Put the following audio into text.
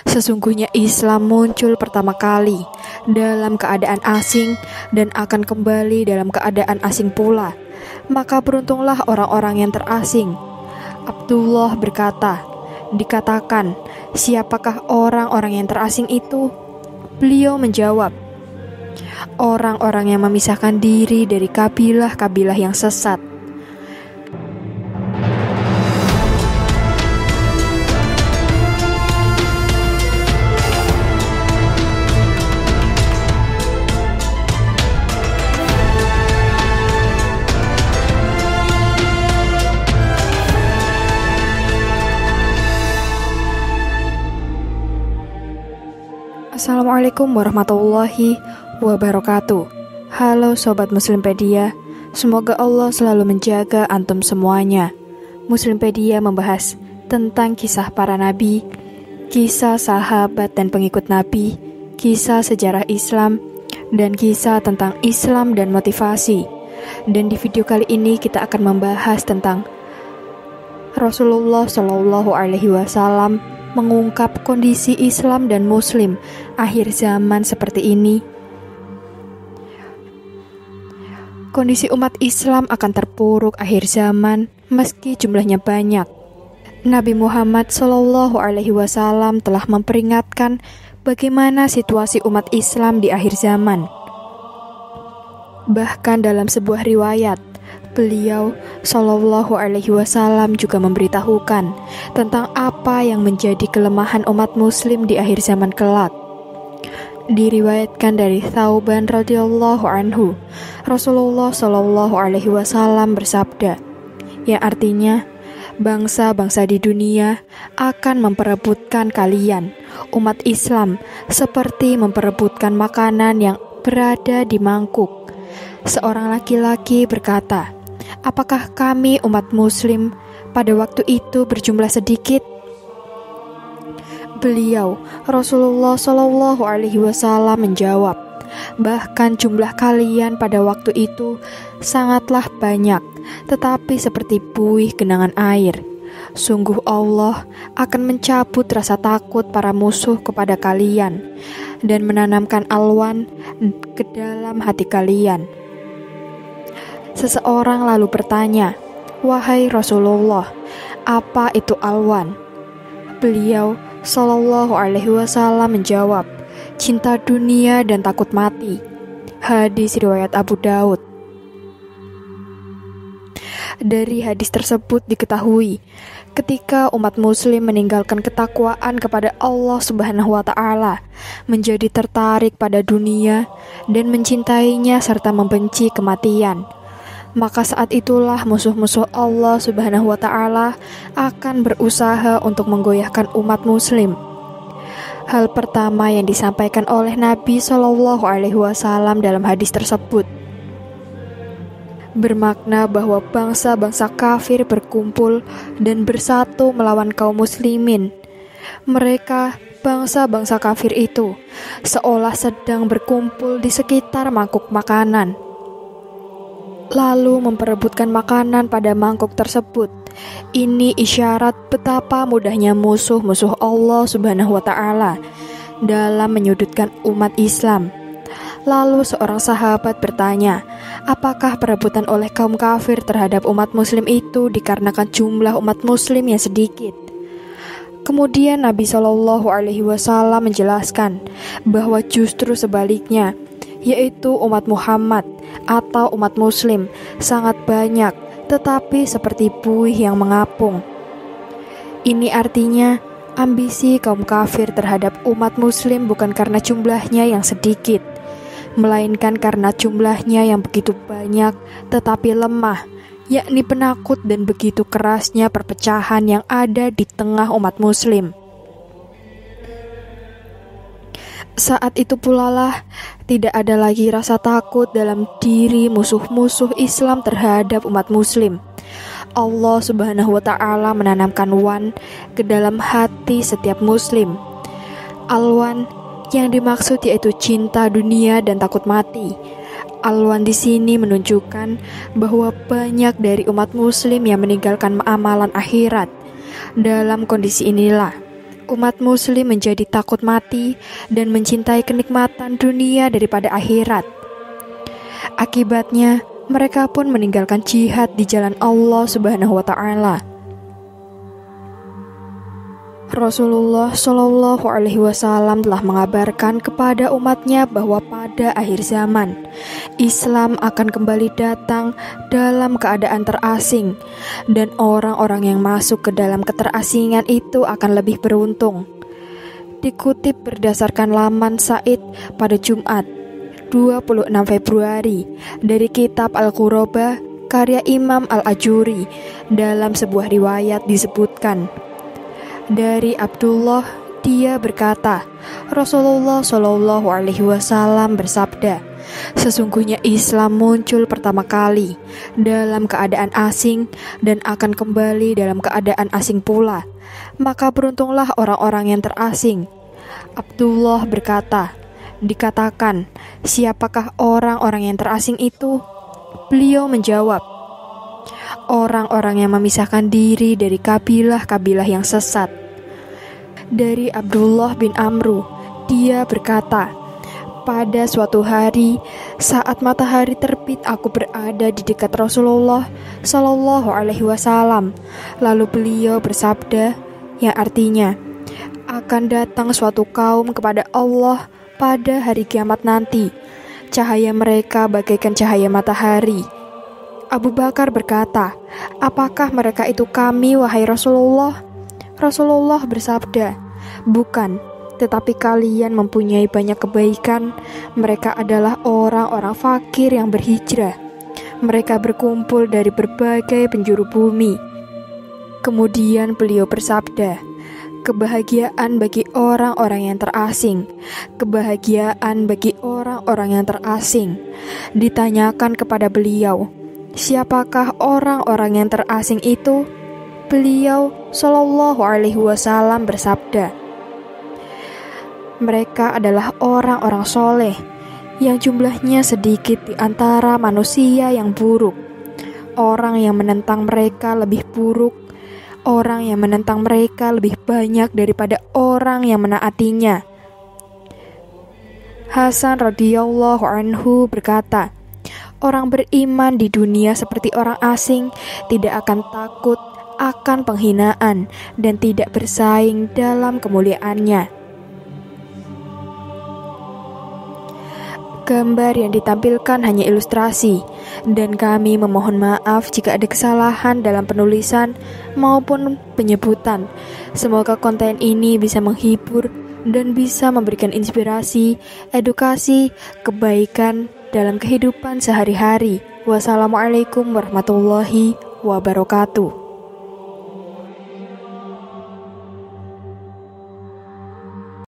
Sesungguhnya Islam muncul pertama kali dalam keadaan asing dan akan kembali dalam keadaan asing pula. Maka beruntunglah orang-orang yang terasing. Abdullah berkata, dikatakan, siapakah orang-orang yang terasing itu? Beliau menjawab, orang-orang yang memisahkan diri dari kabilah-kabilah yang sesat. Assalamualaikum warahmatullahi wabarakatuh. Halo Sobat Muslimpedia, semoga Allah selalu menjaga antum semuanya. Muslimpedia membahas tentang kisah para nabi, kisah sahabat dan pengikut nabi, kisah sejarah Islam, dan kisah tentang Islam dan motivasi. Dan di video kali ini kita akan membahas tentang Rasulullah SAW mengungkap kondisi Islam dan Muslim akhir zaman seperti ini. Kondisi umat Islam akan terpuruk akhir zaman meski jumlahnya banyak. Nabi Muhammad SAW telah memperingatkan bagaimana situasi umat Islam di akhir zaman. Bahkan dalam sebuah riwayat, beliau SAW juga memberitahukan tentang apa yang menjadi kelemahan umat muslim di akhir zaman kelak. Diriwayatkan dari Thauban radhiyallahu anhu, Rasulullah SAW bersabda, yang artinya, bangsa-bangsa di dunia akan memperebutkan kalian, umat Islam, seperti memperebutkan makanan yang berada di mangkuk. Seorang laki-laki berkata, apakah kami umat muslim pada waktu itu berjumlah sedikit? Beliau, Rasulullah SAW menjawab, bahkan jumlah kalian pada waktu itu sangatlah banyak, tetapi seperti buih genangan air. Sungguh Allah akan mencabut rasa takut para musuh kepada kalian dan menanamkan alwan ke dalam hati kalian. Seseorang lalu bertanya, wahai Rasulullah, apa itu alwan? Beliau SAW menjawab, cinta dunia dan takut mati. Hadis riwayat Abu Daud. Dari hadis tersebut diketahui, ketika umat muslim meninggalkan ketakwaan kepada Allah Subhanahu wa Ta'ala, menjadi tertarik pada dunia dan mencintainya serta membenci kematian, maka saat itulah musuh-musuh Allah Subhanahu wa Ta'ala akan berusaha untuk menggoyahkan umat muslim. Hal pertama yang disampaikan oleh Nabi SAW dalam hadis tersebut bermakna bahwa bangsa-bangsa kafir berkumpul dan bersatu melawan kaum muslimin. Mereka, bangsa-bangsa kafir itu, seolah sedang berkumpul di sekitar mangkuk makanan, lalu memperebutkan makanan pada mangkuk tersebut. Ini isyarat betapa mudahnya musuh-musuh Allah Subhanahu wa Ta'ala dalam menyudutkan umat Islam. Lalu seorang sahabat bertanya, apakah perebutan oleh kaum kafir terhadap umat muslim itu dikarenakan jumlah umat muslim yang sedikit? Kemudian Nabi SAW menjelaskan bahwa justru sebaliknya, yaitu umat Muhammad atau umat muslim sangat banyak, tetapi seperti buih yang mengapung. Ini artinya ambisi kaum kafir terhadap umat muslim bukan karena jumlahnya yang sedikit, melainkan karena jumlahnya yang begitu banyak tetapi lemah, yakni penakut dan begitu kerasnya perpecahan yang ada di tengah umat muslim. Saat itu pula lah tidak ada lagi rasa takut dalam diri musuh-musuh Islam terhadap umat muslim. Allah Subhanahu wa Ta'ala menanamkan wan ke dalam hati setiap muslim. Alwan yang dimaksud yaitu cinta dunia dan takut mati. Alwan di sini menunjukkan bahwa banyak dari umat muslim yang meninggalkan amalan akhirat. Dalam kondisi inilah Umat muslim menjadi takut mati dan mencintai kenikmatan dunia daripada akhirat. Akibatnya, mereka pun meninggalkan jihad di jalan Allah Subhanahu wa Ta'ala. Rasulullah Shallallahu Alaihi Wasallam telah mengabarkan kepada umatnya bahwa pada akhir zaman Islam akan kembali datang dalam keadaan terasing, dan orang-orang yang masuk ke dalam keterasingan itu akan lebih beruntung. Dikutip berdasarkan laman Said pada Jumat 26 Februari dari kitab Al-Quraba karya Imam Al-Ajuri, dalam sebuah riwayat disebutkan dari Abdullah, dia berkata, Rasulullah Shallallahu Alaihi Wasallam bersabda, sesungguhnya Islam muncul pertama kali dalam keadaan asing dan akan kembali dalam keadaan asing pula. Maka beruntunglah orang-orang yang terasing. Abdullah berkata, dikatakan, siapakah orang-orang yang terasing itu? Beliau menjawab, orang-orang yang memisahkan diri dari kabilah-kabilah yang sesat. Dari Abdullah bin Amru, dia berkata, pada suatu hari saat matahari terbit aku berada di dekat Rasulullah Shallallahu Alaihi Wasallam. Lalu beliau bersabda, yang artinya, akan datang suatu kaum kepada Allah pada hari kiamat nanti. Cahaya mereka bagaikan cahaya matahari. Abu Bakar berkata, apakah mereka itu kami, wahai Rasulullah? Rasulullah bersabda, bukan, tetapi kalian mempunyai banyak kebaikan. Mereka adalah orang-orang fakir yang berhijrah. Mereka berkumpul dari berbagai penjuru bumi. Kemudian beliau bersabda, kebahagiaan bagi orang-orang yang terasing. Kebahagiaan bagi orang-orang yang terasing. Ditanyakan kepada beliau, siapakah orang-orang yang terasing itu? Beliau Shallallahu Alaihi Wasallam bersabda, mereka adalah orang-orang soleh yang jumlahnya sedikit di antara manusia yang buruk. Orang yang menentang mereka lebih buruk. Orang yang menentang mereka lebih banyak daripada orang yang menaatinya. Hasan radhiyallahu anhu berkata, orang beriman di dunia seperti orang asing, tidak akan takut akan penghinaan dan tidak bersaing dalam kemuliaannya. Gambar yang ditampilkan hanya ilustrasi, dan kami memohon maaf jika ada kesalahan dalam penulisan maupun penyebutan. Semoga konten ini bisa menghibur dan bisa memberikan inspirasi, edukasi, kebaikan dalam kehidupan sehari-hari. Wassalamualaikum warahmatullahi wabarakatuh.